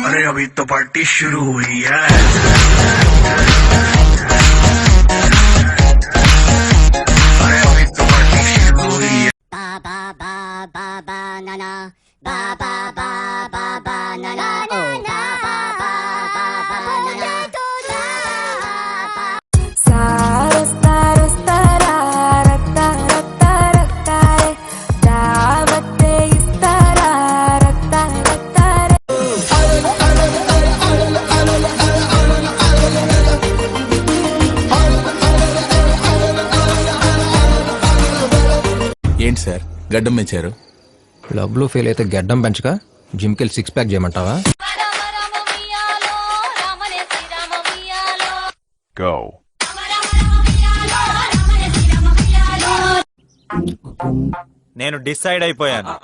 अरे अभी तो पार्टी शुरू हुई है। अरे अभी तो पार्टी शुरू हुई है। Ba ba ba ba ba na na ba ba ba ba ba na na oh ba ba ba ba ba na na ఏంటి సార్ గడ్డం పెంచారు? లవ్ లో ఫెయిల్ అయితే గడ్డం పెంచక జిమ్ కెళ్ళి 6 ప్యాక్ చేయమంటావా? గో. నేను డిసైడ్ అయిపోయాను.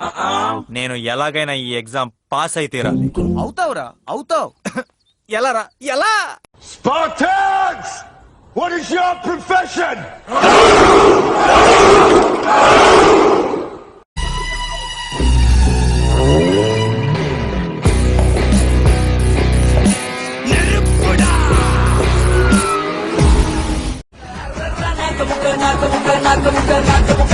నేను ఎలాగైనా ఈ ఎగ్జామ్ పాస్ అయితే తీరాలి. అవుతావురా అవుతావు. ఎలా రా ఎలా? Spartans! What is your profession? నాక